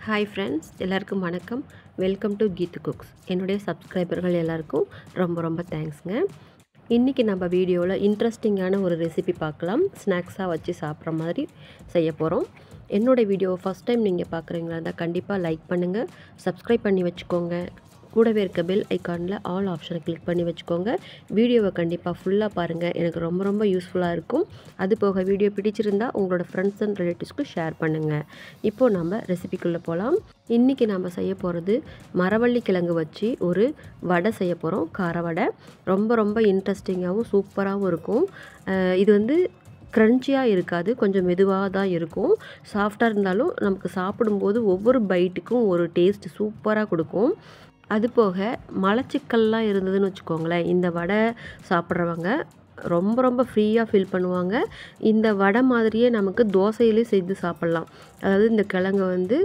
Hi friends, எல்லாருக்கும் வணக்கம். Welcome to Geethu cooks. என்னுடைய சப்ஸ்கிரைபர்கள் எல்லாருக்கும் ரொம்ப தேங்க்ஸுங்க. இன்றைக்கி நம்ம வீடியோவில் இன்ட்ரெஸ்டிங்கான ஒரு ரெசிபி பார்க்கலாம். ஸ்நாக்ஸாக வச்சு சாப்பிட்ற மாதிரி செய்ய போகிறோம். என்னோடய வீடியோவை ஃபஸ்ட் டைம் நீங்கள் பார்க்குறீங்களா இருந்தால் கண்டிப்பாக லைக் பண்ணுங்கள், சப்ஸ்கிரைப் பண்ணி வச்சுக்கோங்க. கூடவே இருக்க பெல் ஐக்கானில் ஆல் ஆப்ஷனை கிளிக் பண்ணி வச்சுக்கோங்க. வீடியோவை கண்டிப்பாக ஃபுல்லாக பாருங்கள், எனக்கு ரொம்ப யூஸ்ஃபுல்லாக இருக்கும். அது போக வீடியோ பிடிச்சிருந்தால் உங்களோட ஃப்ரெண்ட்ஸ் அண்ட் ரிலேட்டிவ்ஸ்க்கு ஷேர் பண்ணுங்கள். இப்போது நம்ம ரெசிபிக்குள்ளே போகலாம். இன்றைக்கி நம்ம செய்ய போகிறது மரவள்ளி கிழங்கு வச்சு ஒரு வடை செய்ய போகிறோம். கார வடை ரொம்ப இன்ட்ரெஸ்டிங்காகவும் சூப்பராகவும் இருக்கும். இது வந்து க்ரன்ச்சியாக இருக்காது, கொஞ்சம் மெதுவாக தான் இருக்கும். சாஃப்டாக இருந்தாலும் நமக்கு சாப்பிடும்போது ஒவ்வொரு பைட்டுக்கும் ஒரு டேஸ்ட் சூப்பராக கொடுக்கும். அது போக மலச்சிக்கல்லாம் இருந்ததுன்னு வச்சுக்கோங்களேன், இந்த வடை சாப்பிட்றவங்க ரொம்ப ஃப்ரீயாக ஃபீல் பண்ணுவாங்க. இந்த வடை மாதிரியே நமக்கு தோசையிலே செய்து சாப்பிட்லாம். அதாவது இந்த கிழங்கு வந்து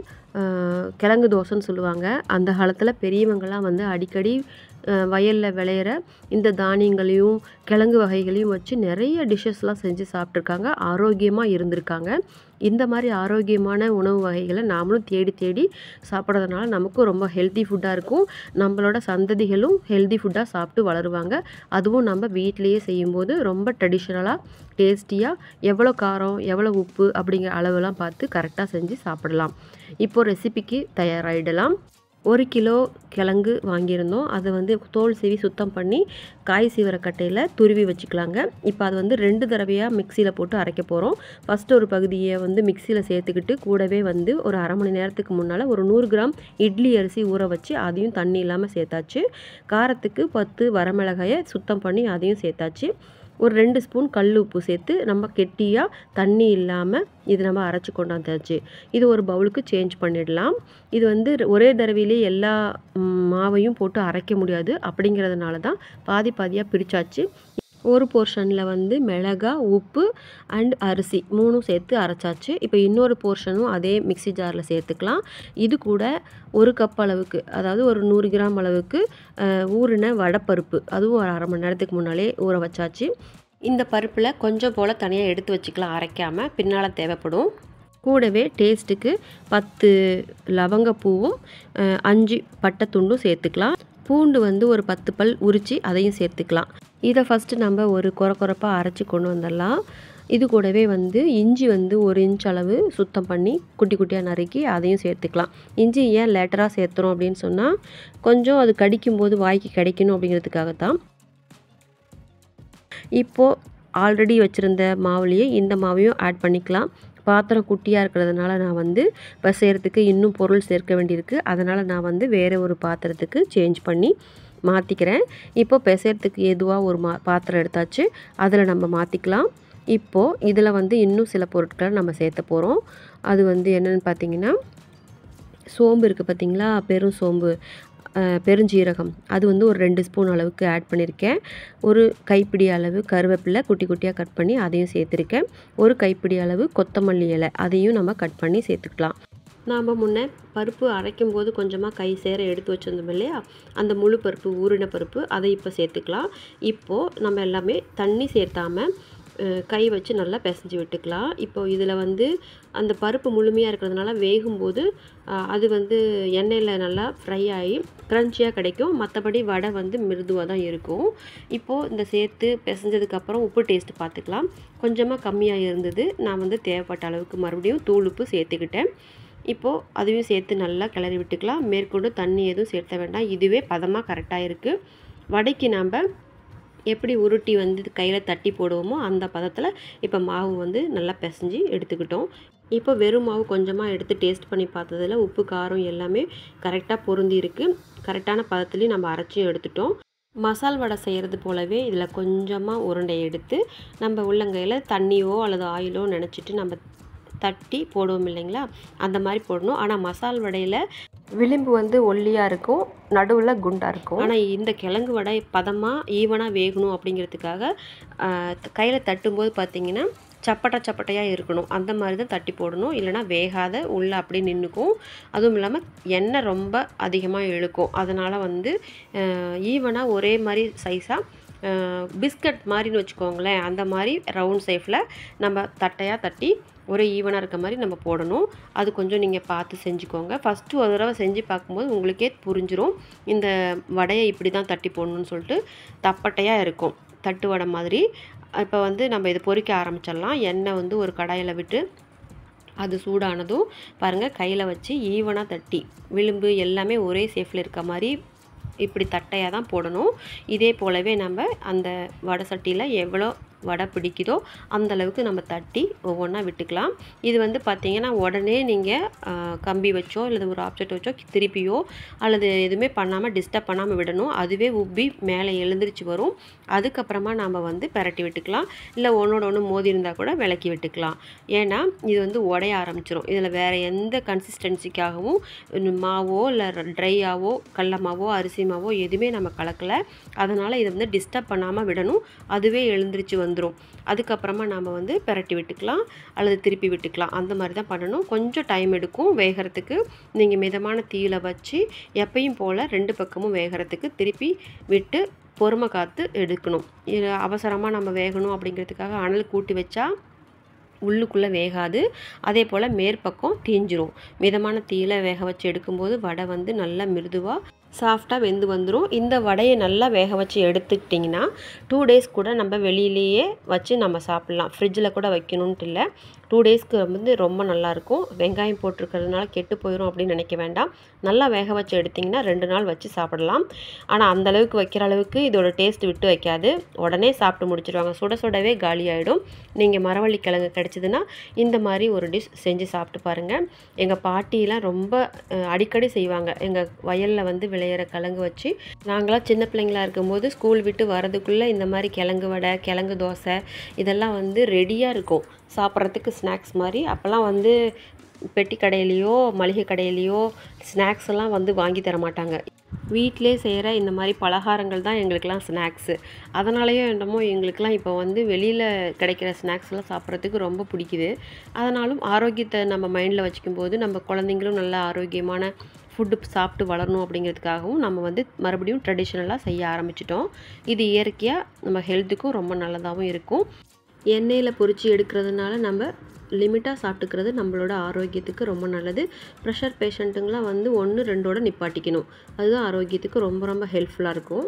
கிழங்கு தோசைன்னு சொல்லுவாங்க. அந்த காலத்தில் பெரியவங்கள்லாம் வந்து அடிக்கடி வயலில் விளையிற இந்த தானியங்களையும் கிழங்கு வகைகளையும் வச்சு நிறைய டிஷ்ஷஸ்லாம் செஞ்சு சாப்பிட்ருக்காங்க, ஆரோக்கியமாக இருந்திருக்காங்க. இந்த மாதிரி ஆரோக்கியமான உணவு வகைகளை நாமளும் தேடி சாப்பிட்றதுனால நமக்கும் ரொம்ப ஹெல்த்தி ஃபுட்டாக இருக்கும். நம்மளோட சந்ததிகளும் ஹெல்த்தி ஃபுட்டாக சாப்பிட்டு வளருவாங்க. அதுவும் நம்ம வீட்டிலையே செய்யும்போது ரொம்ப ட்ரெடிஷ்னலாக டேஸ்டியாக எவ்வளோ காரம் எவ்வளோ உப்பு அப்படிங்கிற அளவெல்லாம் பார்த்து கரெக்டாக செஞ்சு சாப்பிடலாம். இப்போது ரெசிபிக்கு தயாராகிடலாம். 1 கிலோ கிழங்கு வாங்கியிருந்தோம். அதை வந்து தோல் சீவி சுத்தம் பண்ணி காய் சீவர கட்டையில் துருவி வச்சுக்கலாங்க. இப்போ அது வந்து 2 தடவையாக மிக்சியில் போட்டு அரைக்க போகிறோம். ஃபஸ்ட்டு ஒரு பகுதியை வந்து மிக்சியில் சேர்த்துக்கிட்டு கூடவே வந்து ஒரு அரை மணி நேரத்துக்கு முன்னால் ஒரு 100 கிராம் இட்லி அரிசி ஊற வச்சு அதையும் தண்ணி இல்லாமல் சேர்த்தாச்சு. காரத்துக்கு 10 வரமிளகாயை சுத்தம் பண்ணி அதையும் சேர்த்தாச்சு. ஒரு 2 ஸ்பூன் கல் உப்பு சேர்த்து நம்ம கெட்டியாக தண்ணி இல்லாமல் இது நம்ம அரைச்சி கொண்டாந்தாச்சு. இது ஒரு பவுலுக்கு சேஞ்ச் பண்ணிடலாம். இது வந்து ஒரே தடவையிலே எல்லா மாவையும் போட்டு அரைக்க முடியாது, அப்படிங்கிறதுனால தான் பாதியாக பிரித்தாச்சு. ஒரு போர்ஷனில் வந்து மிளகா, உப்பு அண்ட் அரிசி 3ம் சேர்த்து அரைச்சாச்சு. இப்போ இன்னொரு போர்ஷனும் அதே மிக்சி ஜாரில் சேர்த்துக்கலாம். இது கூட 1 கப் அளவுக்கு, அதாவது ஒரு 100 கிராம் அளவுக்கு ஊறின வடைப்பருப்பு, அதுவும் ஒரு அரை மணி நேரத்துக்கு முன்னாலே ஊற வச்சாச்சு. இந்த பருப்பில் கொஞ்சம் போல் தனியாக எடுத்து வச்சுக்கலாம், அரைக்காமல், பின்னால் தேவைப்படும். கூடவே டேஸ்ட்டுக்கு 10 லவங்கப்பூவும் 5 பட்டை துண்டும் சேர்த்துக்கலாம். பூண்டு வந்து ஒரு 10 பல் உரித்து அதையும் சேர்த்துக்கலாம். இதை ஃபஸ்ட்டு நம்ம ஒரு கொரப்பாக அரைச்சி கொண்டு வந்துடலாம். இது கூடவே வந்து இஞ்சி வந்து 1 இன்ச் அளவு சுத்தம் பண்ணி குட்டியாக நறுக்கி அதையும் சேர்த்துக்கலாம். இஞ்சி ஏன் லேட்டராக சேர்த்துறோம் அப்படின்னு சொன்னால், கொஞ்சம் அது கடிக்கும்போது வாய்க்கு கிடைக்கணும் அப்படிங்கிறதுக்காகத்தான். இப்போது ஆல்ரெடி வச்சுருந்த மாவுலேயே இந்த மாவையும் ஆட் பண்ணிக்கலாம். பாத்திரம் குட்டியாக இருக்கிறதுனால நான் வந்து இப்போ செய்கிறதுக்கு இன்னும் பொருள் சேர்க்க வேண்டியிருக்கு. அதனால் நான் வந்து வேறு ஒரு பாத்திரத்துக்கு சேஞ்ச் பண்ணி மாற்றிக்கிறேன். இப்போ பிசைறதுக்கு எதுவாக ஒரு பாத்திரம் எடுத்தாச்சு, அதில் நம்ம மாற்றிக்கலாம். இப்போது இதில் வந்து இன்னும் சில பொருட்களை நம்ம சேர்த்த போகிறோம். அது வந்து என்னென்னு பார்த்தீங்கன்னா, சோம்பு இருக்குது பார்த்திங்களா, பெரும் சோம்பு, பெருஞ்சீரகம், அது வந்து ஒரு 2 ஸ்பூன் அளவுக்கு ஆட் பண்ணியிருக்கேன். ஒரு கைப்பிடி அளவு கருவேப்பிலை குட்டியாக கட் பண்ணி அதையும் சேர்த்துருக்கேன். ஒரு கைப்பிடி அளவு கொத்தமல்லி இலை, அதையும் நம்ம கட் பண்ணி சேர்த்துக்கலாம். நாம் முன்னே பருப்பு அரைக்கும் போது கொஞ்சமாக கை சேர எடுத்து வச்சுருந்தோம் இல்லையா, அந்த முழு பருப்பு, ஊறின பருப்பு, அதை இப்போ சேர்த்துக்கலாம். இப்போது நம்ம எல்லாமே தண்ணி சேர்த்தாமல் கை வச்சு நல்லா பிசைஞ்சு விட்டுக்கலாம். இப்போது இதில் வந்து அந்த பருப்பு முழுமையாக இருக்கிறதுனால வேகும்போது அது வந்து எண்ணெயில் நல்லா ஃப்ரை ஆகி க்ரன்ச்சியாக கிடைக்கும். மற்றபடி வடை வந்து மிருதுவாக தான் இருக்கும். இப்போது இந்த சேர்த்து பிசைஞ்சதுக்கப்புறம் உப்பு டேஸ்ட்டு பார்த்துக்கலாம். கொஞ்சமாக கம்மியாக இருந்தது, நான் வந்து தேவைப்பட்ட அளவுக்கு மறுபடியும் தூள் உப்பு சேர்த்துக்கிட்டேன். இப்போது அதையும் சேர்த்து நல்லா கிளறி விட்டுக்கலாம். மேற்கொண்டு தண்ணி எதுவும் சேர்த்த வேண்டாம், இதுவே பதமாக கரெக்டாக இருக்குது. வடைக்கு நம்ம எப்படி உருட்டி வந்து கையில் தட்டி போடுவோமோ அந்த பதத்தில் இப்போ மாவு வந்து நல்லா பிசைஞ்சு எடுத்துக்கிட்டோம். இப்போ வெறும் மாவு கொஞ்சமாக எடுத்து டேஸ்ட் பண்ணி பார்த்ததில் உப்பு காரம் எல்லாமே கரெக்டாக பொருந்தி இருக்குது. கரெக்டான பதத்துலேயும் நம்ம அரைச்சியும் எடுத்துட்டோம். மசால் வடை செய்கிறது போலவே இதில் கொஞ்சமாக உருண்டை எடுத்து நம்ம உள்ளங்கையில் தண்ணியோ அல்லது ஆயிலோ நினச்சிட்டு நம்ம தட்டி போடுவோம் இல்லைங்களா, அந்த மாதிரி போடணும். ஆனால் மசால் வடையில் விளிம்பு வந்து ஒல்லியாக இருக்கும், நடுவில் குண்டாக இருக்கும். ஆனால் இந்த கிழங்கு வடை பதமாக ஈவனாக வேகணும் அப்படிங்கிறதுக்காக கையில் தட்டும்போது பார்த்திங்கன்னா சப்பட்டையாக இருக்கணும், அந்த மாதிரி தான் தட்டி போடணும். இல்லைனா வேகாத உள்ளே அப்படியே நின்றுக்கும். அதுவும் இல்லாமல் எண்ணெய் ரொம்ப அதிகமாக இழுக்கும். அதனால் வந்து ஈவனாக ஒரே மாதிரி சைஸாக பிஸ்கட் மாதிரின்னு வச்சுக்கோங்களேன், அந்த மாதிரி ரவுண்ட் ஷேப்பில் நம்ம தட்டையாக தட்டி ஒரே ஈவனாக இருக்க மாதிரி நம்ம போடணும். அது கொஞ்சம் நீங்கள் பார்த்து செஞ்சுக்கோங்க. ஃபஸ்ட்டு ஒரு தடவை செஞ்சு பார்க்கும்போது உங்களுக்கே புரிஞ்சிடும் இந்த வடையை இப்படி தான் தட்டி போடணும்னு சொல்லிட்டு. தப்பட்டையாக இருக்கும் தட்டு வடை மாதிரி. இப்போ வந்து நம்ம இது பொரிக்க ஆரம்பிச்சிடலாம். எண்ணெய் வந்து ஒரு கடாயில் விட்டு அது சூடானதும் பாருங்கள் கையில் வச்சு ஈவனாக தட்டி விளிம்பு எல்லாமே ஒரே சேஃபில் இருக்க மாதிரி இப்படி தட்டையாக தான் போடணும். இதே போலவே நம்ம அந்த வடை சட்டியில் எவ்வளோ வடை பிடிக்குதோ அந்தளவுக்கு நம்ம தட்டி ஒவ்வொன்றா விட்டுக்கலாம். இது வந்து பார்த்திங்கன்னா உடனே நீங்கள் கம்பி வச்சோ அல்லது ஒரு ஆப்ஜெக்ட் வச்சோ திருப்பியோ அல்லது எதுவுமே பண்ணாமல் டிஸ்டர்ப் பண்ணாமல் விடணும். அதுவே உப்பி மேலே எழுந்திரிச்சு வரும். அதுக்கப்புறமா நம்ம வந்து பரட்டி விட்டுக்கலாம். இல்லை ஒன்றோட ஒன்று மோதி இருந்தால் கூட விளக்கி விட்டுக்கலாம். ஏன்னா இது வந்து உடைய ஆரம்பிச்சிடும். இதில் வேறு எந்த கன்சிஸ்டன்சிக்காகவும் மாவோ இல்லை ட்ரையாவோ கடல மாவோ அரிசி மாவோ எதுவுமே நம்ம கலக்கலை. அதனால் இதை வந்து டிஸ்டர்ப் பண்ணாமல் விடணும். அதுவே எழுந்திரிச்சு வந்துடும். அதுக்கப்புறமா நாம் வந்து பரட்டி விட்டுக்கலாம் அல்லது திருப்பி விட்டுக்கலாம். அந்த மாதிரி தான் பண்ணணும். கொஞ்சம் டைம் எடுக்கும் வேகிறதுக்கு. நீங்கள் மிதமான தீயில வச்சு எப்பயும் போல் 2 பக்கமும் வேகிறதுக்கு திருப்பி விட்டு பொறுமை காத்து எடுக்கணும். இது அவசரமாக நம்ம வேகணும் அப்படிங்கிறதுக்காக அனல் கூட்டி வச்சா உள்ளுக்குள்ளே வேகாது. அதே போல் மேற்பக்கம் தீஞ்சிரும். மிதமான தீயில வேக வச்சு எடுக்கும்போது வடை வந்து நல்லா மிருதுவாக சாஃப்டாக வெந்து வந்துடும். இந்த வடையை நல்லா வேக வச்சு எடுத்துக்கிட்டிங்கன்னா 2 டேஸ் கூட நம்ம வெளியிலேயே வச்சு நம்ம சாப்பிட்லாம். ஃப்ரிட்ஜில் கூட வைக்கணுன்ட்டு இல்லை. 2 டேஸ்க்கு வந்து ரொம்ப நல்லாயிருக்கும். வெங்காயம் போட்டிருக்கிறதுனால கெட்டு போயிடும் அப்படின்னு நினைக்க வேண்டாம். நல்லா வேக வச்சு எடுத்திங்கன்னா 2 நாள் வச்சு சாப்பிடலாம். ஆனால் அந்தளவுக்கு வைக்கிற அளவுக்கு இதோட டேஸ்ட் விட்டு வைக்காது. உடனே சாப்பிட்டு முடிச்சிடுவாங்க. சுட சுடவே காலியாகிடும். நீங்கள் மரவள்ளி கிழங்கு கிடச்சிதுன்னா இந்த மாதிரி ஒரு டிஷ் செஞ்சு சாப்பிட்டு பாருங்கள். எங்கள் பாட்டிலாம் ரொம்ப அடிக்கடி செய்வாங்க. எங்கள் வயலில் வந்து விளையிற கிழங்கு வச்சு நாங்களாம் சின்ன பிள்ளைங்களா இருக்கும்போது ஸ்கூல் விட்டு வரதுக்குள்ளே இந்த மாதிரி கிழங்கு வடை கிழங்கு தோசை இதெல்லாம் வந்து ரெடியாக இருக்கும் சாப்பிட்றதுக்கு ஸ்நாக்ஸ் மாதிரி. அப்போல்லாம் வந்து பெட்டி கடையிலையோ மளிகை கடையிலையோ ஸ்நாக்ஸ் எல்லாம் வந்து வாங்கி தர மாட்டாங்க. வீட்டிலே செய்கிற இந்த மாதிரி பலகாரங்கள் தான் எங்களுக்கெல்லாம் ஸ்நாக்ஸு. அதனாலேயோ என்னமோ எங்களுக்கெல்லாம் இப்போ வந்து வெளியில் கிடைக்கிற ஸ்நாக்ஸ்லாம் சாப்பிட்றதுக்கு ரொம்ப பிடிக்குது. அதனாலும் ஆரோக்கியத்தை நம்ம மைண்டில் வச்சுக்கும்போது நம்ம குழந்தைங்களும் நல்ல ஆரோக்கியமான ஃபுட்டு சாப்பிட்டு வளரணும் அப்படிங்கிறதுக்காகவும் நம்ம வந்து மறுபடியும் ட்ரெடிஷ்னலாக செய்ய ஆரம்பிச்சிட்டோம். இது இயற்கையாக நம்ம ஹெல்த்துக்கும் ரொம்ப நல்லதாகவும் இருக்கும். எண்ணெயில் பொரித்து எடுக்கிறதுனால நம்ம லிமிட்டாக சாப்பிட்டுக்கிறது நம்மளோட ஆரோக்கியத்துக்கு ரொம்ப நல்லது. ப்ரெஷர் பேஷண்ட்டுங்களாம் வந்து 1, 2ஓட நிப்பாட்டிக்கணும். அதுதான் ஆரோக்கியத்துக்கு ரொம்ப ரொம்ப ஹெல்ப்ஃபுல்லாக இருக்கும்.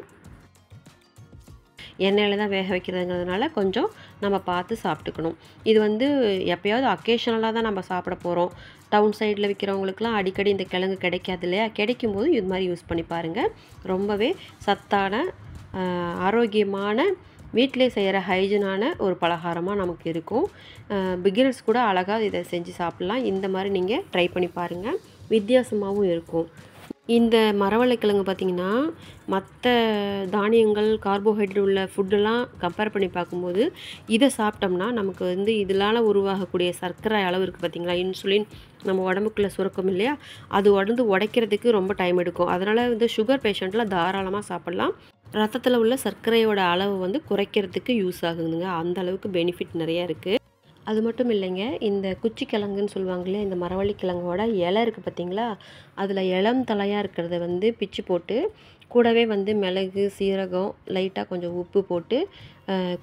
எண்ணெயில் தான் வேக வைக்கிறதுங்கிறதுனால கொஞ்சம் நம்ம பார்த்து சாப்பிட்டுக்கணும். இது வந்து எப்போயாவது அக்கேஷனலாக தான் நம்ம சாப்பிட போகிறோம். டவுன் சைடில் விற்கிறவங்களுக்குலாம் அடிக்கடி இந்த கிழங்கு கிடைக்காது இல்லையா? கிடைக்கும்போது இது மாதிரி யூஸ் பண்ணி பாருங்கள். ரொம்பவே சத்தான ஆரோக்கியமான வீட்டிலே செய்கிற ஹைஜீனான ஒரு பலகாரமாக நமக்கு இருக்கும். பிகினர்ஸ் கூட அழகாக இதை செஞ்சு சாப்பிட்லாம். இந்த மாதிரி நீங்கள் ட்ரை பண்ணி பாருங்கள். வித்தியாசமாகவும் இருக்கும். இந்த மரவள்ளிக்கிழங்கு பார்த்திங்கன்னா மற்ற தானியங்கள் கார்போஹைட்ரேட் உள்ள ஃபுட்டெல்லாம் கம்பேர் பண்ணி பார்க்கும்போது இதை சாப்பிட்டோம்னா நமக்கு வந்து இதனால் உருவாகக்கூடிய சர்க்கரை அளவு இருக்குது பார்த்திங்களா, இன்சுலின் நம்ம உடம்புக்குள்ளே சுரக்கும் இல்லையா, அது உடைக்கிறதுக்கு ரொம்ப டைம் எடுக்கும். அதனால் வந்து சுகர் பேஷண்ட்லாம் தாராளமாக சாப்பிட்லாம். ரத்தத்தில் உள்ள சர்க்கரையோட அளவு வந்து குறைக்கிறதுக்கு யூஸ் ஆகுதுங்க. அந்த அளவுக்கு பெனிஃபிட் நிறையா இருக்குது. அது மட்டும் இல்லைங்க, இந்த குச்சி கிழங்குன்னு சொல்லுவாங்களே, இந்த மரவள்ளி கிழங்கோட இலை இருக்குது பார்த்திங்களா, அதில் இளம் தலையாக இருக்கிறத வந்து பிச்சு போட்டு கூடவே வந்து மிளகு சீரகம் லைட்டாக கொஞ்சம் உப்பு போட்டு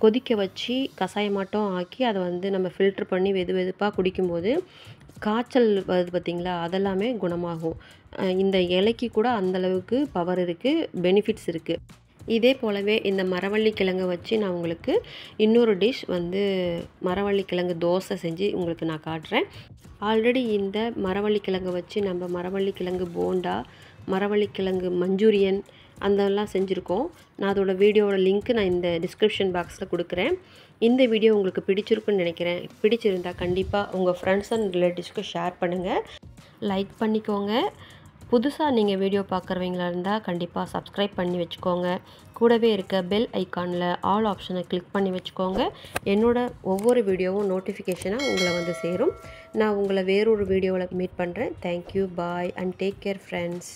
கொதிக்க வச்சு கஷாயமாட்டம் ஆக்கி அதை வந்து நம்ம ஃபில்ட்ரு பண்ணி வெதுப்பாக குடிக்கும்போது காய்ச்சல் வருது பார்த்திங்களா, அதெல்லாமே குணமாகும். இந்த இலைக்கு கூட அந்தளவுக்கு பவர் இருக்குது, பெனிஃபிட்ஸ் இருக்குது. இதே போலவே இந்த மரவள்ளி கிழங்கை வச்சு நான் உங்களுக்கு இன்னொரு டிஷ் வந்து மரவள்ளி கிழங்கு தோசை செஞ்சு உங்களுக்கு நான் காட்டுறேன். ஆல்ரெடி இந்த மரவள்ளி கிழங்கை வச்சு நம்ம மரவள்ளி கிழங்கு போண்டா, மரவள்ளி கிழங்கு மஞ்சூரியன் அதெல்லாம் செஞ்சுருக்கோம். நான் அதோட வீடியோவோட லிங்க்கு நான் இந்த டிஸ்கிரிப்ஷன் பாக்ஸில் கொடுக்குறேன். இந்த வீடியோ உங்களுக்கு பிடிச்சிருக்குன்னு நினைக்கிறேன். பிடிச்சிருந்தால் கண்டிப்பாக உங்கள் ஃப்ரெண்ட்ஸ் அண்ட் ரிலேட்டிவ்ஸ்க்கு ஷேர் பண்ணுங்கள், லைக் பண்ணிக்கோங்க. புதுசாக நீங்கள் வீடியோ பார்க்குறவங்களா இருந்தால் கண்டிப்பாக சப்ஸ்கிரைப் பண்ணி வச்சுக்கோங்க. கூடவே இருக்க பெல் ஐக்கானில் ஆல் ஆப்ஷனை கிளிக் பண்ணி வச்சுக்கோங்க. என்னோடய ஒவ்வொரு வீடியோவும் நோட்டிஃபிகேஷனாக உங்களை வந்து சேரும். நான் உங்களை வேறொரு வீடியோவில் மீட் பண்ணுறேன். Thank you, bye and take care friends.